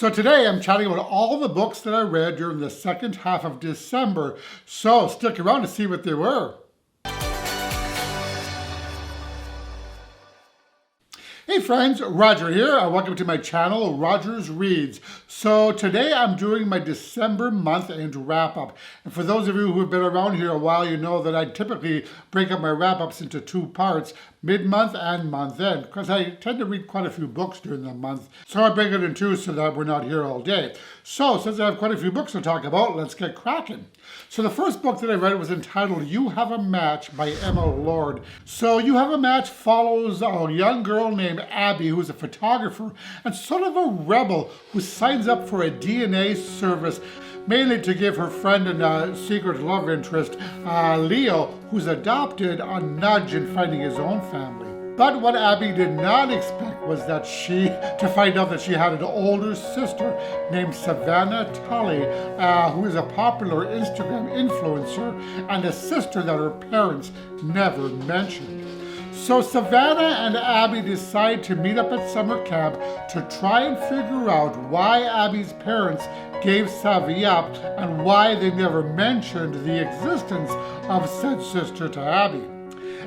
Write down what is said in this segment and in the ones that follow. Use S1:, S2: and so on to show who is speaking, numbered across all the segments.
S1: So today I'm chatting about all the books that I read during the second half of December. So stick around to see what they were. Hey friends, Roger here. Welcome to my channel, Roger's Reads. So today I'm doing my December month-end wrap-up. And for those of you who have been around here a while, you know that I typically break up my wrap-ups into two parts, mid-month and month-end, because I tend to read quite a few books during the month. So I break it in two so that we're not here all day. So since I have quite a few books to talk about, let's get cracking. So the first book that I read was entitled You Have a Match by Emma Lord. So You Have a Match follows a young girl named Abby, who's a photographer and sort of a rebel who signs up for a DNA service, mainly to give her friend and secret love interest, Leo, who's adopted, a nudge in finding his own family. But what Abby did not expect was to find out that she had an older sister named Savannah Tully, who is a popular Instagram influencer, and a sister that her parents never mentioned. So Savannah and Abby decide to meet up at summer camp to try and figure out why Abby's parents gave Savvy up and why they never mentioned the existence of said sister to Abby.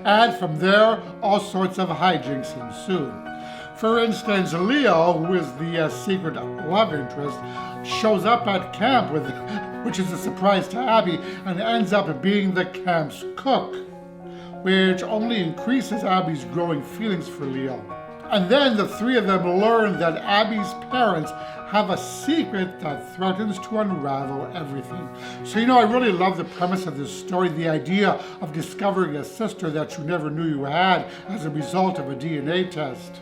S1: And from there, all sorts of hijinks ensue. For instance, Leo, who is the secret love interest, shows up at camp which is a surprise to Abby, and ends up being the camp's cook, which only increases Abby's growing feelings for Leo. And then the three of them learn that Abby's parents have a secret that threatens to unravel everything. So I really love the premise of this story, the idea of discovering a sister that you never knew you had as a result of a DNA test.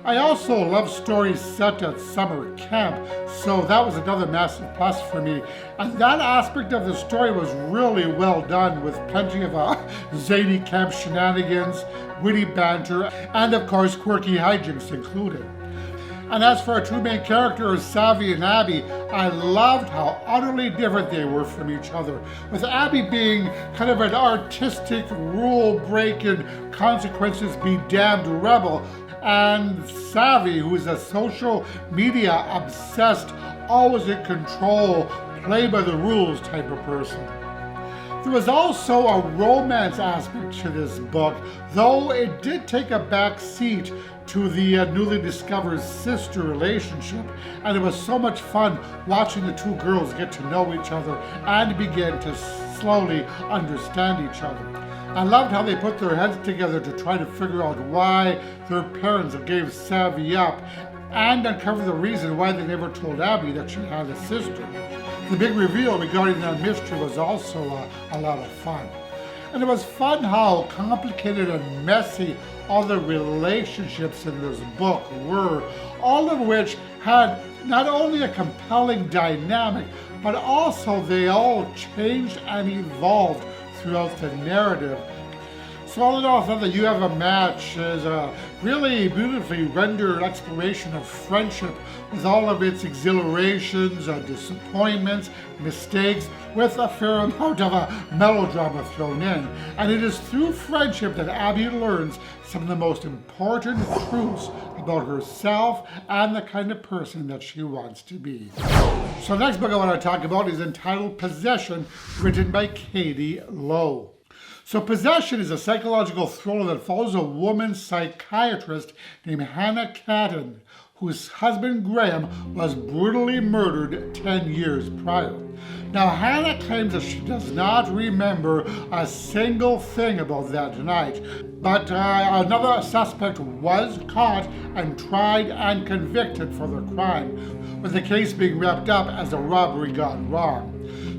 S1: I also love stories set at summer camp, so that was another massive plus for me. And that aspect of the story was really well done, with plenty of zany camp shenanigans, witty banter, and of course quirky hijinks included. And as for our two main characters, Savvy and Abby, I loved how utterly different they were from each other, with Abby being kind of an artistic, rule-breaking, consequences-be-damned rebel, and Savvy, who is a social media obsessed, always in control, play by the rules type of person. There was also a romance aspect to this book, though it did take a back seat to the newly discovered sister relationship, and it was so much fun watching the two girls get to know each other and begin to slowly understand each other. I loved how they put their heads together to try to figure out why their parents gave Savvy up and uncover the reason why they never told Abby that she had a sister. The big reveal regarding that mystery was also a lot of fun. And it was fun how complicated and messy all the relationships in this book were, all of which had not only a compelling dynamic, but also they all changed and evolved throughout the narrative. So all in all, I thought that You Have a Match is a really beautifully rendered exploration of friendship, with all of its exhilarations, disappointments, mistakes, with a fair amount of melodrama thrown in. And it is through friendship that Abby learns some of the most important truths about herself and the kind of person that she wants to be. So the next book I want to talk about is entitled Possession, written by Katie Lowe. So Possession is a psychological thriller that follows a woman psychiatrist named Hannah Catton, whose husband Graham was brutally murdered 10 years prior. Now Hannah claims that she does not remember a single thing about that night, but another suspect was caught and tried and convicted for the crime, with the case being wrapped up as a robbery gone wrong.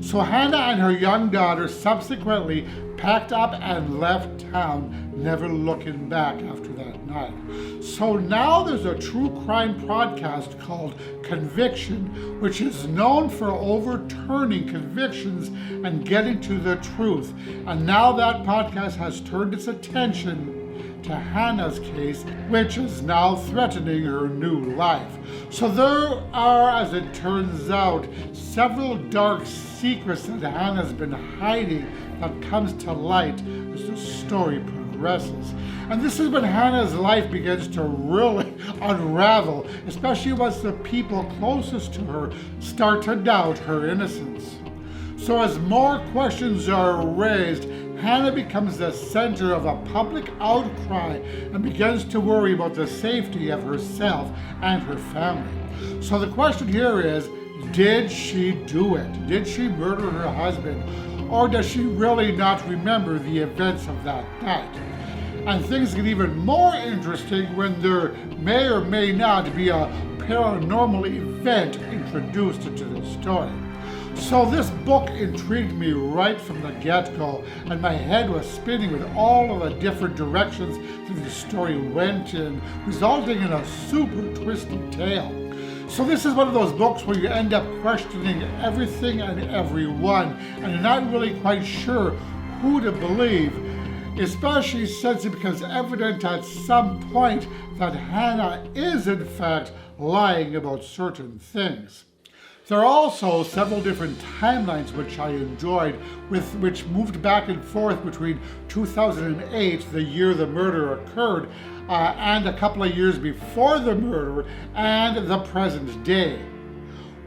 S1: So Hannah and her young daughter subsequently packed up and left town, never looking back after that night. So now there's a true crime podcast called Conviction, which is known for overturning convictions and getting to the truth. And now that podcast has turned its attention to Hannah's case, which is now threatening her new life. So there are, as it turns out, several dark secrets that Hannah's been hiding that comes to light as the story progresses. And this is when Hannah's life begins to really unravel, especially once the people closest to her start to doubt her innocence. So as more questions are raised, Hannah becomes the center of a public outcry and begins to worry about the safety of herself and her family. So the question here is, did she do it? Did she murder her husband? Or does she really not remember the events of that night? And things get even more interesting when there may or may not be a paranormal event introduced into the story. So this book intrigued me right from the get-go, and my head was spinning with all of the different directions that the story went in, resulting in a super twisty tale. So this is one of those books where you end up questioning everything and everyone, and you're not really quite sure who to believe, especially since it becomes evident at some point that Hannah is in fact lying about certain things. There are also several different timelines which I enjoyed, which moved back and forth between 2008, the year the murder occurred, and a couple of years before the murder, and the present day.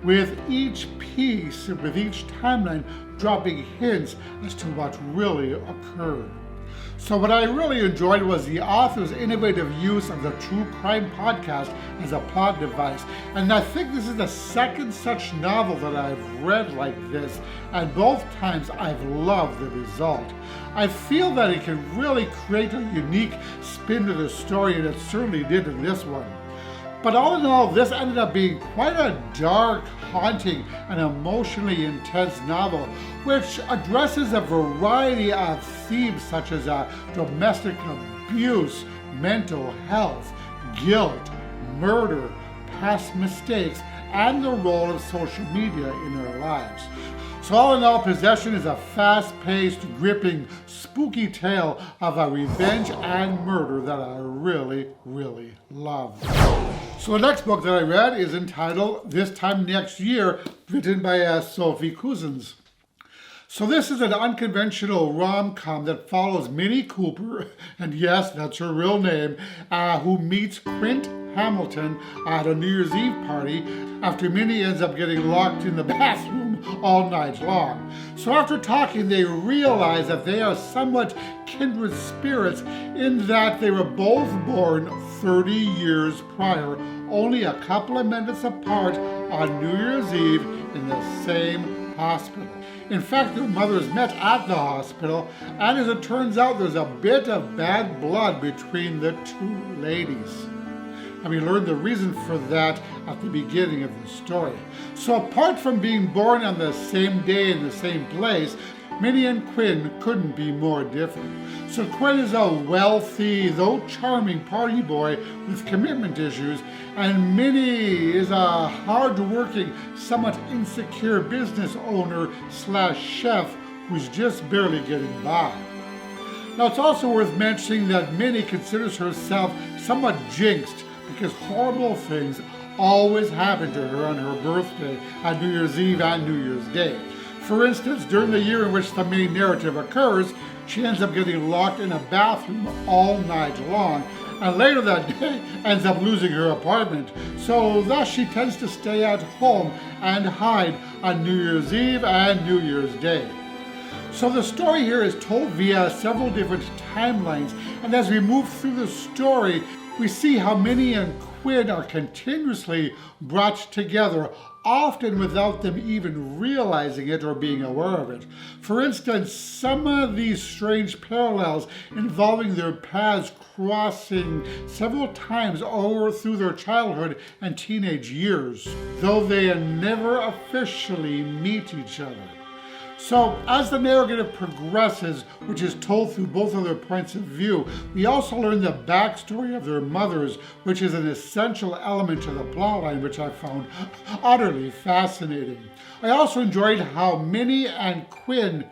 S1: With each piece, with each timeline, dropping hints as to what really occurred. So what I really enjoyed was the author's innovative use of the true crime podcast as a plot device. And I think this is the second such novel that I've read like this, and both times I've loved the result. I feel that it can really create a unique spin to the story, and it certainly did in this one. But all in all, this ended up being quite a dark, haunting, and emotionally intense novel, which addresses a variety of themes such as domestic abuse, mental health, guilt, murder, past mistakes, and the role of social media in our lives. So all in all, Possession is a fast-paced, gripping, spooky tale of a revenge and murder that I really, really love. So the next book that I read is entitled This Time Next Year, written by Sophie Cousins. So this is an unconventional rom-com that follows Minnie Cooper, and yes, that's her real name, who meets Quint Hamilton at a New Year's Eve party after Minnie ends up getting locked in the bathroom all night long. So after talking, they realize that they are somewhat kindred spirits in that they were both born 30 years prior, only a couple of minutes apart on New Year's Eve in the same hospital. In fact, their mothers met at the hospital, and as it turns out, there's a bit of bad blood between the two ladies. And we learn the reason for that at the beginning of the story. So apart from being born on the same day in the same place, Minnie and Quinn couldn't be more different. So Quinn is a wealthy, though charming party boy with commitment issues, and Minnie is a hard-working, somewhat insecure business owner / chef who's just barely getting by. Now it's also worth mentioning that Minnie considers herself somewhat jinxed because horrible things always happen to her on her birthday, on New Year's Eve and New Year's Day. For instance, during the year in which the main narrative occurs, she ends up getting locked in a bathroom all night long, and later that day ends up losing her apartment. So thus she tends to stay at home and hide on New Year's Eve and New Year's Day. So the story here is told via several different timelines, and as we move through the story, we see how Minnie and Quinn are continuously brought together, often without them even realizing it or being aware of it. For instance, some of these strange parallels involving their paths crossing several times over through their childhood and teenage years, though they never officially meet each other. So, as the narrative progresses, which is told through both of their points of view, we also learn the backstory of their mothers, which is an essential element to the plotline, which I found utterly fascinating. I also enjoyed how Minnie and Quinn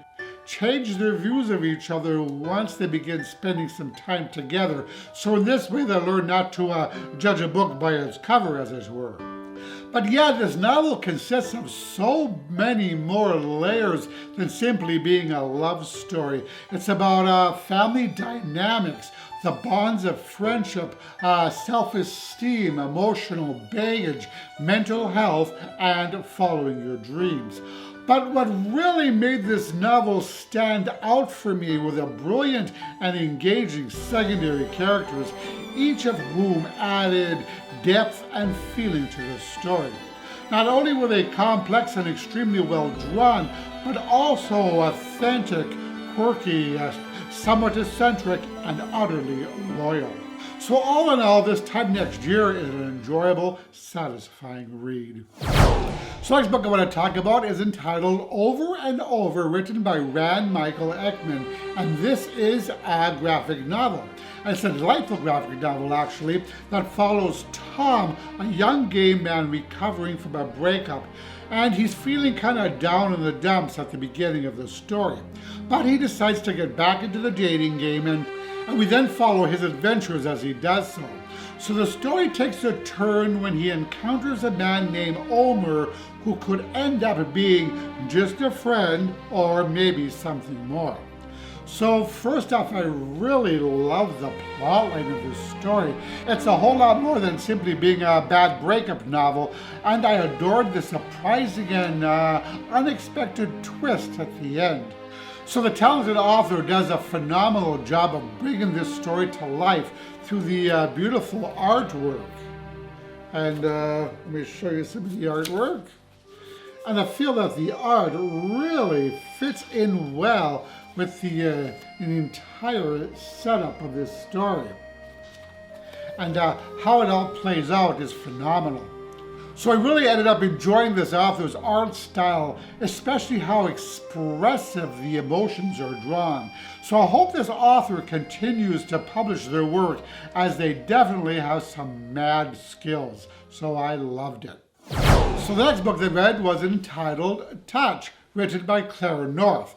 S1: change their views of each other once they begin spending some time together. So in this way, they learn not to judge a book by its cover, as it were. But yeah, this novel consists of so many more layers than simply being a love story. It's about family dynamics, the bonds of friendship, self-esteem, emotional baggage, mental health, and following your dreams. But what really made this novel stand out for me were the brilliant and engaging secondary characters, each of whom added depth and feeling to the story. Not only were they complex and extremely well drawn, but also authentic, quirky, somewhat eccentric, and utterly loyal. So all in all, this time next year is an enjoyable, satisfying read. So the next book I want to talk about is entitled Over and Over, written by Rand Michael Ekman, and this is a graphic novel. And it's a delightful graphic novel, actually, that follows Tom, a young gay man recovering from a breakup, and he's feeling kind of down in the dumps at the beginning of the story. But he decides to get back into the dating game, and we then follow his adventures as he does so. So the story takes a turn when he encounters a man named Omer who could end up being just a friend or maybe something more. So first off, I really love the plotline of this story. It's a whole lot more than simply being a bad breakup novel, and I adored the surprising and unexpected twist at the end. So the talented author does a phenomenal job of bringing this story to life through the beautiful artwork. And let me show you some of the artwork. And I feel that the art really fits in well with the entire setup of this story. And how it all plays out is phenomenal. So I really ended up enjoying this author's art style, especially how expressive the emotions are drawn. So I hope this author continues to publish their work, as they definitely have some mad skills. So I loved it. So the next book I read was entitled Touch, written by Claire North.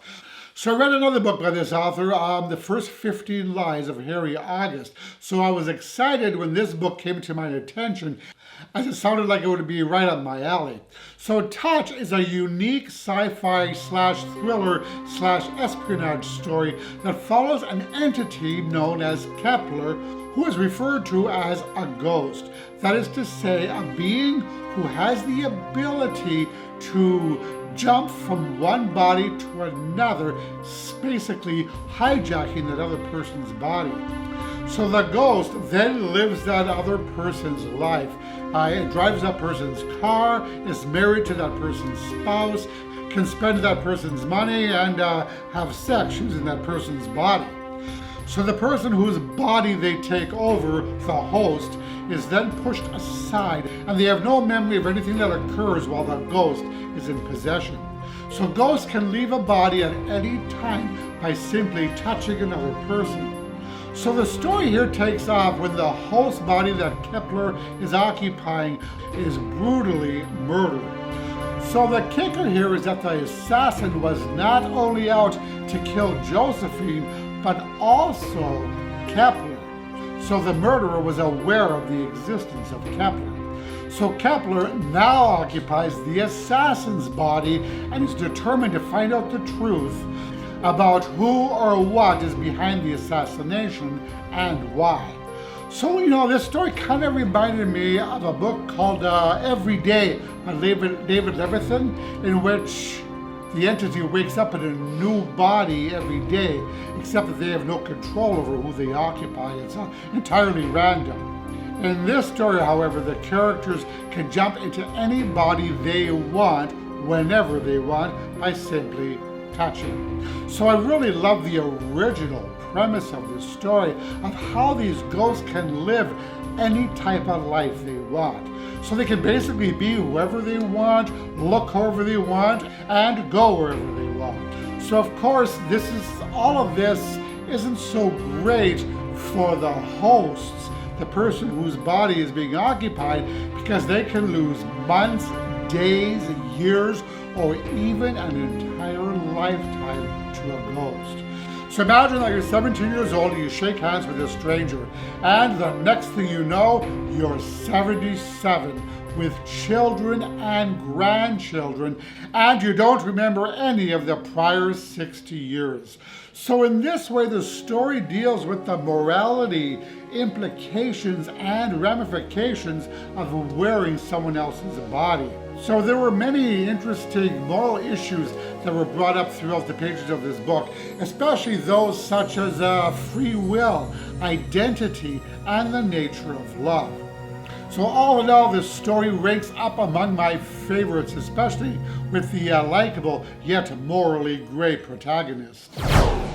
S1: So I read another book by this author, The First 15 Lies of Harry August. So I was excited when this book came to my attention, as it sounded like it would be right up my alley. So Touch is a unique sci-fi slash thriller slash espionage story that follows an entity known as Kepler, who is referred to as a ghost. That is to say, a being who has the ability to jump from one body to another, basically hijacking that other person's body. So the ghost then lives that other person's life. It drives that person's car, is married to that person's spouse, can spend that person's money, and have sex using that person's body. So the person whose body they take over, the host, is then pushed aside, and they have no memory of anything that occurs while the ghost is in possession. So ghosts can leave a body at any time by simply touching another person. So the story here takes off when the host body that Kepler is occupying is brutally murdered. So the kicker here is that the assassin was not only out to kill Josephine, but also Kepler. So the murderer was aware of the existence of Kepler. So Kepler now occupies the assassin's body and is determined to find out the truth about who or what is behind the assassination and why. So, this story kind of reminded me of a book called Every Day by David Levithan, in which the entity wakes up in a new body every day, except that they have no control over who they occupy. It's entirely random. In this story, however, the characters can jump into any body they want, whenever they want, by simply touching. So I really love the original premise of this story of how these ghosts can live any type of life they want. So they can basically be whoever they want, look however they want, and go wherever they want. So of course, all of this isn't so great for the hosts, the person whose body is being occupied, because they can lose months, days, years, or even an entire lifetime to a ghost. So imagine that you're 17 years old and you shake hands with a stranger, and the next thing you know, you're 77, with children and grandchildren, and you don't remember any of the prior 60 years. So in this way, the story deals with the morality, implications, and ramifications of wearing someone else's body. So there were many interesting moral issues that were brought up throughout the pages of this book, especially those such as free will, identity, and the nature of love. So all in all, this story ranks up among my favorites, especially with the likable yet morally gray protagonist.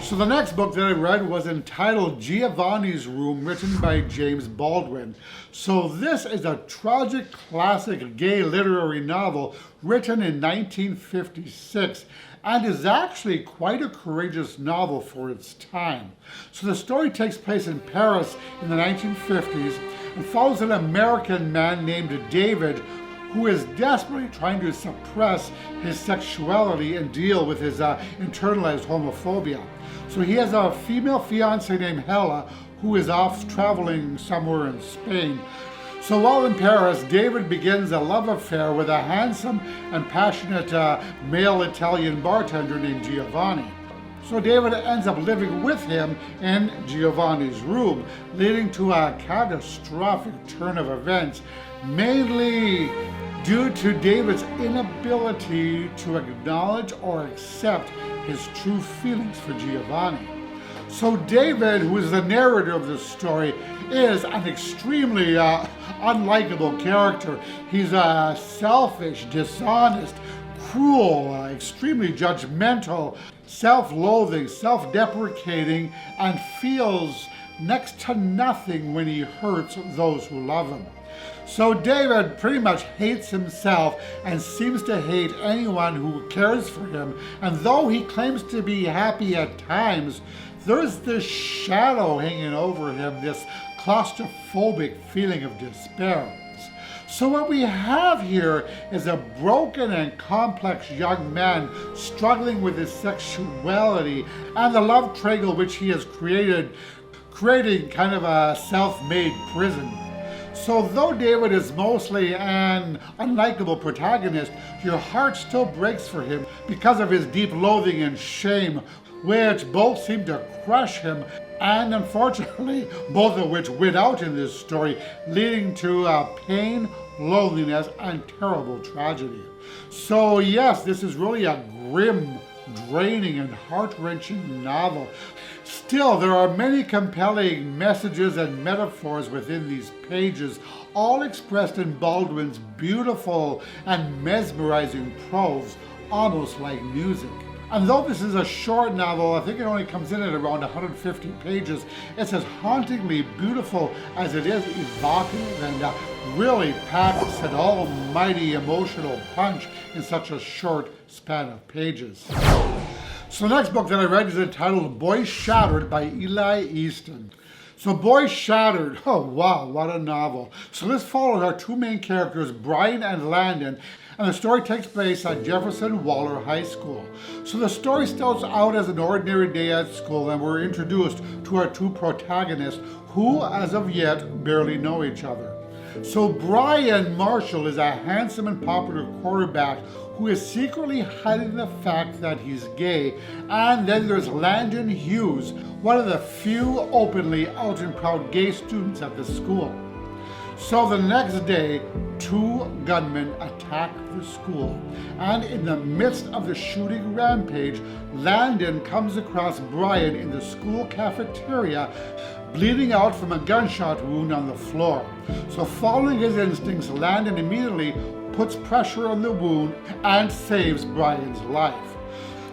S1: So the next book that I read was entitled Giovannis Room, written by James Baldwin. So this is a tragic classic gay literary novel written in 1956 and is actually quite a courageous novel for its time. So the story takes place in Paris in the 1950s and follows an American man named David who is desperately trying to suppress his sexuality and deal with his internalized homophobia. So he has a female fiancée named Hella who is off traveling somewhere in Spain. So while in Paris, David begins a love affair with a handsome and passionate male Italian bartender named Giovanni. So David ends up living with him in Giovanni's room, leading to a catastrophic turn of events, mainly due to David's inability to acknowledge or accept his true feelings for Giovanni. So David, who is the narrator of this story, is an extremely unlikable character. He's selfish, dishonest, cruel, extremely judgmental, self-loathing, self-deprecating, and feels next to nothing when he hurts those who love him. So David pretty much hates himself and seems to hate anyone who cares for him. And though he claims to be happy at times, there's this shadow hanging over him, this claustrophobic feeling of despair. So what we have here is a broken and complex young man struggling with his sexuality and the love triangle which he has creating kind of a self-made prison. So though David is mostly an unlikable protagonist, your heart still breaks for him because of his deep loathing and shame, which both seem to crush him, and unfortunately, both of which win out in this story, leading to pain, loneliness, and terrible tragedy. So yes, this is really a grim, draining, and heart-wrenching novel. Still, there are many compelling messages and metaphors within these pages, all expressed in Baldwin's beautiful and mesmerizing prose, almost like music. And though this is a short novel, I think it only comes in at around 150 pages, it's as hauntingly beautiful as it is evocative and really packs an almighty emotional punch in such a short span of pages. So the next book that I read is entitled Boy Shattered by Eli Easton. So Boy Shattered, oh wow, what a novel. So this follows our two main characters, Brian and Landon, and the story takes place at Jefferson Waller High School. So the story starts out as an ordinary day at school, and we're introduced to our two protagonists who, as of yet, barely know each other. So Brian Marshall is a handsome and popular quarterback who is secretly hiding the fact that he's gay. And then there's Landon Hughes, one of the few openly out and proud gay students at the school. So the next day, two gunmen attack the school. And in the midst of the shooting rampage, Landon comes across Brian in the school cafeteria, bleeding out from a gunshot wound on the floor. So following his instincts, Landon immediately puts pressure on the wound and saves Brian's life.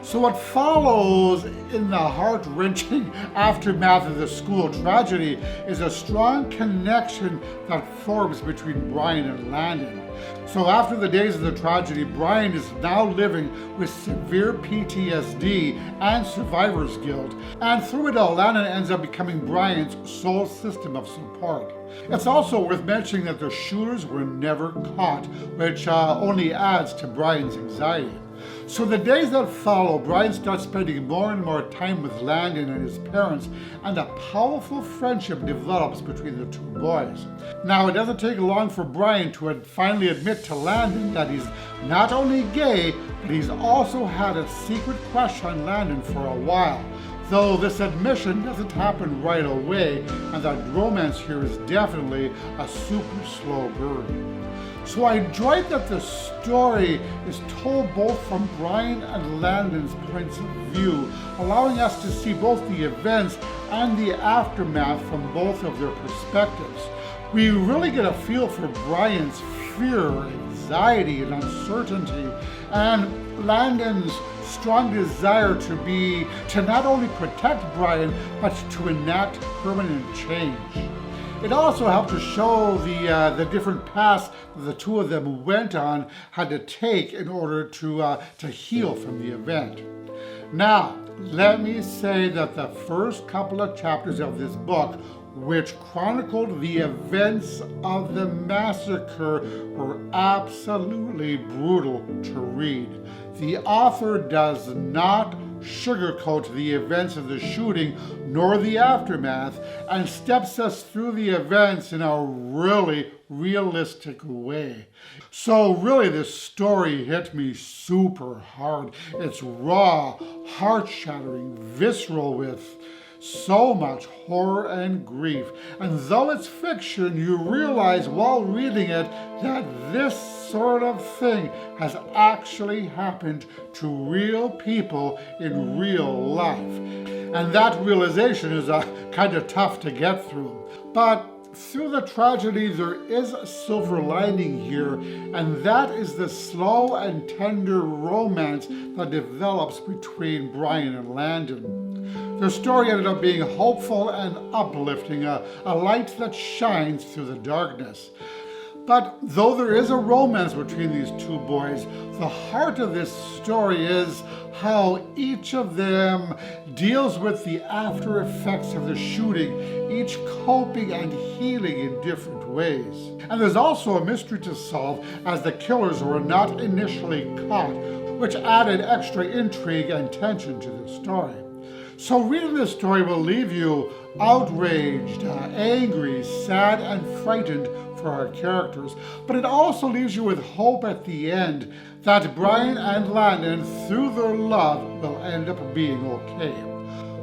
S1: So what follows in the heart-wrenching aftermath of the school tragedy is a strong connection that forms between Brian and Landon. So after the days of the tragedy, Brian is now living with severe PTSD and survivor's guilt. And through it all, Landon ends up becoming Brian's sole system of support. It's also worth mentioning that the shooters were never caught, which only adds to Brian's anxiety. So the days that follow, Brian starts spending more and more time with Landon and his parents, and a powerful friendship develops between the two boys. Now, it doesn't take long for Brian to finally admit to Landon that he's not only gay, but he's also had a secret crush on Landon for a while. Though this admission doesn't happen right away, and that romance here is definitely a super slow burn. So I enjoyed that the story is told both from Brian and Landon's points of view, allowing us to see both the events and the aftermath from both of their perspectives. We really get a feel for Brian's fear, anxiety, and uncertainty, and Landon's strong desire to not only protect Brian, but to enact permanent change. It also helped to show the different paths that the two of them had to take in order to heal from the event. Now, let me say that the first couple of chapters of this book, which chronicled the events of the massacre, were absolutely brutal to read. The author does not sugarcoat the events of the shooting nor the aftermath, and steps us through the events in a really realistic way. So really, this story hit me super hard. It's raw, heart-shattering, visceral, with so much horror and grief. And though it's fiction, you realize while reading it that this sort of thing has actually happened to real people in real life. And that realization is kind of tough to get through. But through the tragedy, there is a silver lining here, and that is the slow and tender romance that develops between Brian and Landon. The story ended up being hopeful and uplifting, a light that shines through the darkness. But though there is a romance between these two boys, the heart of this story is how each of them deals with the after effects of the shooting, each coping and healing in different ways. And there's also a mystery to solve, as the killers were not initially caught, which added extra intrigue and tension to the story. So reading this story will leave you outraged, angry, sad, and frightened for our characters, but it also leaves you with hope at the end that Brian and Landon, through their love, will end up being okay.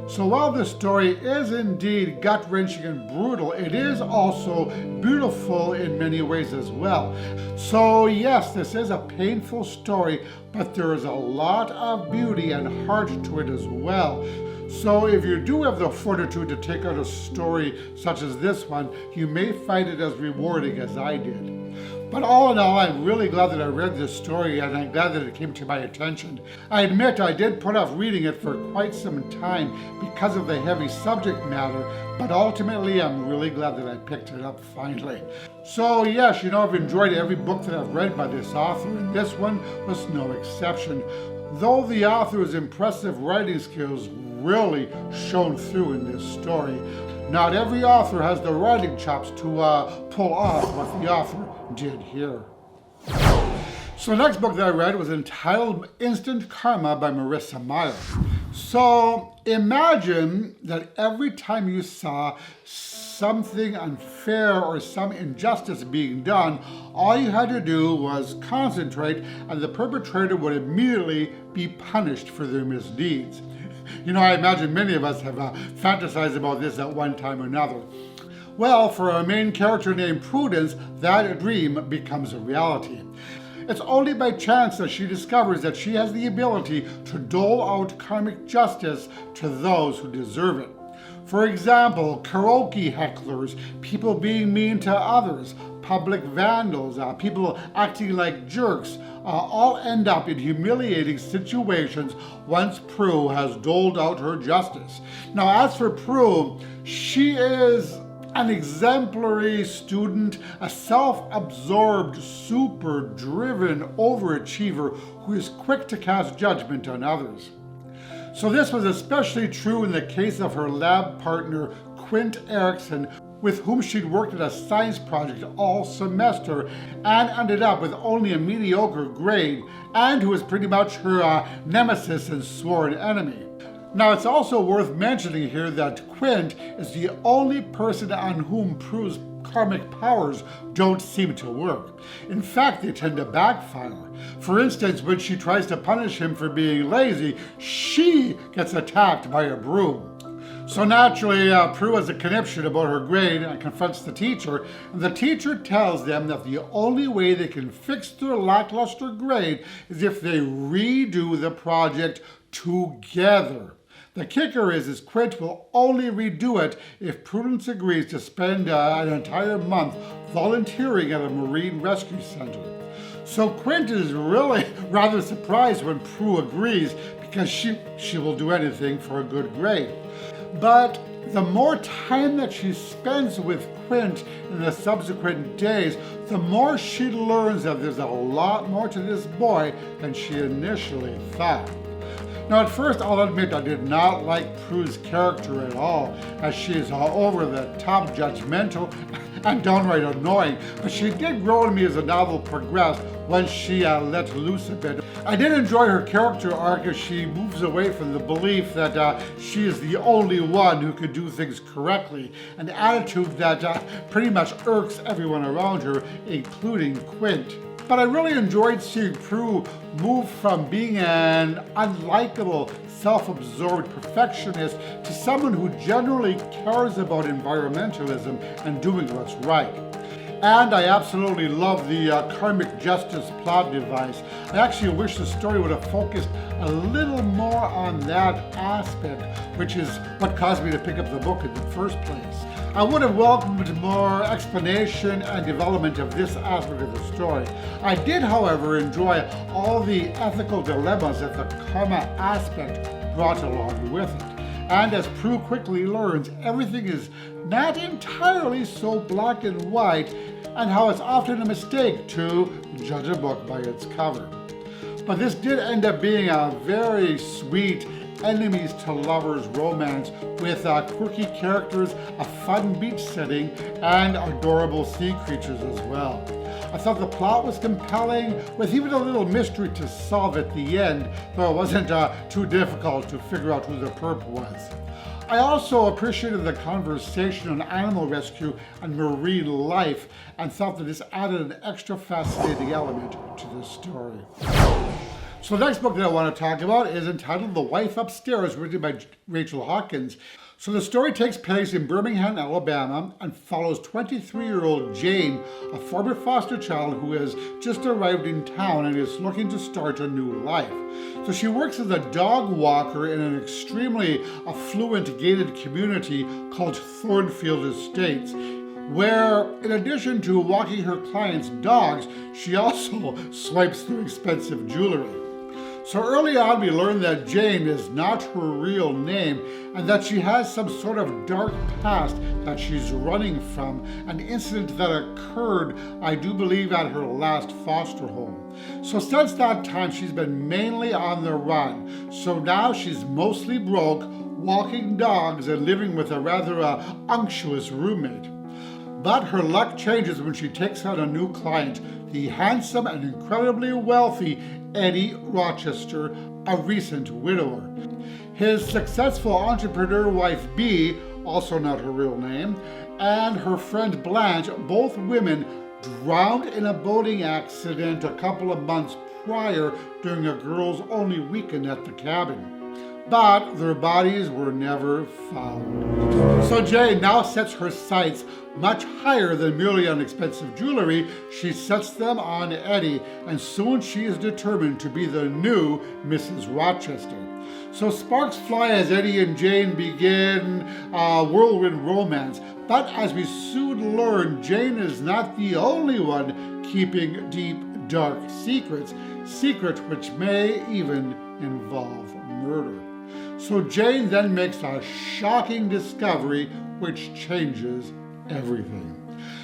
S1: So while this story is indeed gut-wrenching and brutal, it is also beautiful in many ways as well. So yes, this is a painful story, but there is a lot of beauty and heart to it as well. So if you do have the fortitude to take out a story such as this one, you may find it as rewarding as I did. But all in all, I'm really glad that I read this story, and I'm glad that it came to my attention. I admit I did put off reading it for quite some time because of the heavy subject matter, but ultimately I'm really glad that I picked it up finally. So yes, I've enjoyed every book that I've read by this author, and this one was no exception. Though the author's impressive writing skills really shone through in this story, not every author has the writing chops to pull off what the author did here. So the next book that I read was entitled Instant Karma by Marissa Meyer. So imagine that every time you saw something unfair or some injustice being done, all you had to do was concentrate, and the perpetrator would immediately be punished for their misdeeds. I imagine many of us have fantasized about this at one time or another. Well, for our main character named Prudence, that dream becomes a reality. It's only by chance that she discovers that she has the ability to dole out karmic justice to those who deserve it. For example, karaoke hecklers, people being mean to others, public vandals, people acting like jerks, all end up in humiliating situations once Prue has doled out her justice. Now, as for Prue, she is an exemplary student, a self-absorbed, super-driven overachiever who is quick to cast judgment on others. So this was especially true in the case of her lab partner, Quint Erickson, with whom she'd worked at a science project all semester and ended up with only a mediocre grade, and who is pretty much her nemesis and sworn enemy. Now, it's also worth mentioning here that Quint is the only person on whom Prue's karmic powers don't seem to work. In fact, they tend to backfire. For instance, when she tries to punish him for being lazy, she gets attacked by a broom. So naturally, Prue has a conniption about her grade and confronts the teacher, and the teacher tells them that the only way they can fix their lackluster grade is if they redo the project together. The kicker is Quint will only redo it if Prudence agrees to spend an entire month volunteering at a marine rescue center. So Quint is really rather surprised when Prue agrees, because she will do anything for a good grade. But the more time that she spends with Quint in the subsequent days, the more she learns that there's a lot more to this boy than she initially thought. Now, at first, I'll admit I did not like Prue's character at all, as she is over the top, judgmental, and downright annoying, but she did grow on me as the novel progressed once she let loose a bit. I did enjoy her character arc as she moves away from the belief that she is the only one who could do things correctly, an attitude that pretty much irks everyone around her, including Quint. But I really enjoyed seeing Prue move from being an unlikable, self-absorbed perfectionist to someone who generally cares about environmentalism and doing what's right. And I absolutely love the karmic justice plot device. I actually wish the story would have focused a little more on that aspect, which is what caused me to pick up the book in the first place. I would have welcomed more explanation and development of this aspect of the story. I did, however, enjoy all the ethical dilemmas that the karma aspect brought along with it. And as Prue quickly learns, everything is not entirely so black and white, and how it's often a mistake to judge a book by its cover. But this did end up being a very sweet enemies to lovers romance with quirky characters, a fun beach setting, and adorable sea creatures as well. I thought the plot was compelling, with even a little mystery to solve at the end, though it wasn't too difficult to figure out who the perp was. I also appreciated the conversation on animal rescue and marine life, and thought that this added an extra fascinating element to the story. So the next book that I want to talk about is entitled The Wife Upstairs, written by Rachel Hawkins. So the story takes place in Birmingham, Alabama, and follows 23-year-old Jane, a former foster child who has just arrived in town and is looking to start a new life. So she works as a dog walker in an extremely affluent gated community called Thornfield Estates, where in addition to walking her clients' dogs, she also swipes through expensive jewelry. So early on, we learn that Jane is not her real name, and that she has some sort of dark past that she's running from, an incident that occurred, I do believe, at her last foster home. So since that time, she's been mainly on the run. So now she's mostly broke, walking dogs and living with a rather unctuous roommate. But her luck changes when she takes on a new client, the handsome and incredibly wealthy Eddie Rochester, a recent widower. His successful entrepreneur wife Bee, also not her real name, and her friend Blanche, both women, drowned in a boating accident a couple of months prior during a girls' only weekend at the cabin. But their bodies were never found. So Jane now sets her sights much higher than merely on expensive jewelry. She sets them on Eddie, and soon she is determined to be the new Mrs. Rochester. So sparks fly as Eddie and Jane begin a whirlwind romance. But as we soon learn, Jane is not the only one keeping deep, dark secrets which may even involve murder. So Jane then makes a shocking discovery which changes everything.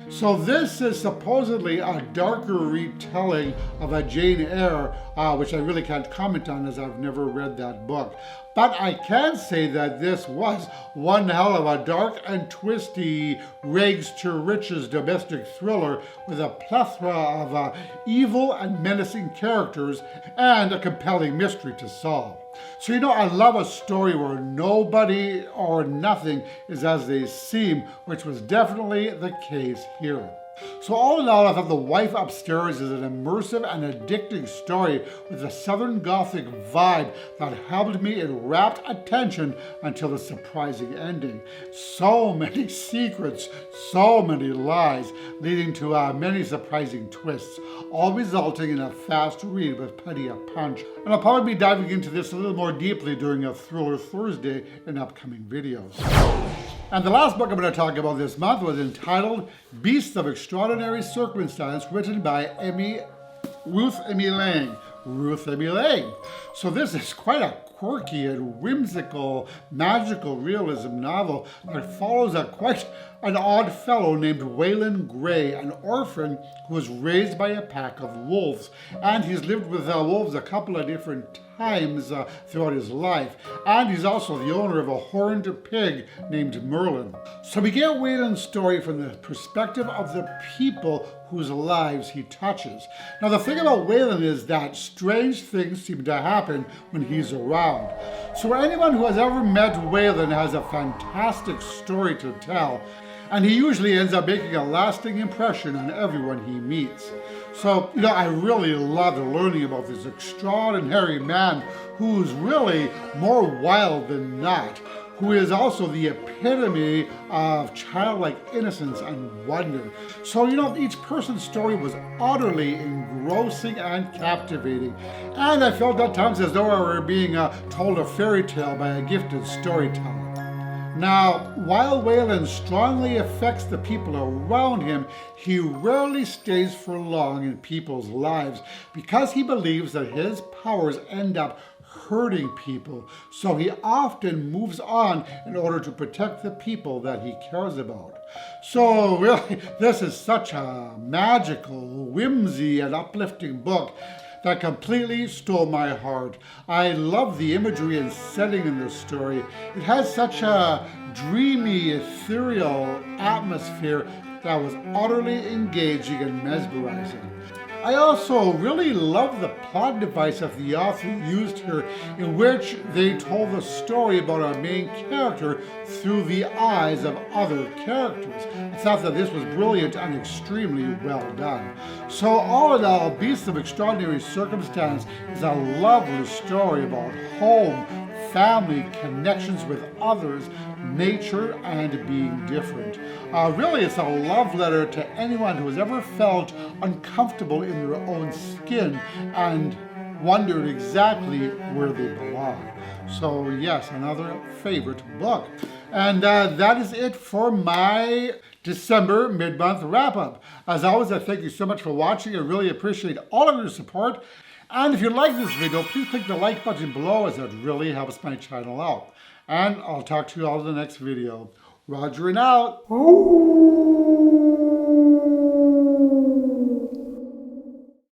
S1: So this is supposedly a darker retelling of a Jane Eyre, which I really can't comment on as I've never read that book. But I can say that this was one hell of a dark and twisty rags to riches domestic thriller with a plethora of evil and menacing characters and a compelling mystery to solve. So I love a story where nobody or nothing is as they seem, which was definitely the case here. So all in all, I thought The Wife Upstairs is an immersive and addicting story with a Southern Gothic vibe that held me in rapt attention until the surprising ending. So many secrets, so many lies, leading to many surprising twists, all resulting in a fast read with plenty of punch. And I'll probably be diving into this a little more deeply during a Thriller Thursday in upcoming videos. And the last book I'm going to talk about this month was entitled Beasts of Extraordinary Circumstance, written by Ruth Emmy Lang. So this is quite a quirky and whimsical magical realism novel that follows quite an odd fellow named Waylon Gray, an orphan who was raised by a pack of wolves. And he's lived with wolves a couple of different times throughout his life. And he's also the owner of a horned pig named Merlin. So we get Waylon's story from the perspective of the people whose lives he touches. Now the thing about Waylon is that strange things seem to happen when he's around. So anyone who has ever met Waylon has a fantastic story to tell, and he usually ends up making a lasting impression on everyone he meets. So, I really loved learning about this extraordinary man who's really more wild than not, who is also the epitome of childlike innocence and wonder. So, each person's story was utterly engrossing and captivating. And I felt at times as though I were being told a fairy tale by a gifted storyteller. Now, while Waylon strongly affects the people around him, he rarely stays for long in people's lives because he believes that his powers end up hurting people. So he often moves on in order to protect the people that he cares about. So really, this is such a magical, whimsy, and uplifting book that completely stole my heart. I love the imagery and setting in this story. It has such a dreamy, ethereal atmosphere that was utterly engaging and mesmerizing. I also really love the plot device that the author used here, in which they told the story about our main character through the eyes of other characters. I thought that this was brilliant and extremely well done. So all in all, Beasts of Extraordinary Circumstance is a lovely story about home, family, connections with others, nature, and being different. Really, it's a love letter to anyone who has ever felt uncomfortable in their own skin and wondered exactly where they belong. So yes, another favorite book. And that is it for my December mid-month wrap-up. As always, I thank you so much for watching. I really appreciate all of your support. And if you like this video, please click the like button below, as it really helps my channel out. And I'll talk to you all in the next video. Roger and out.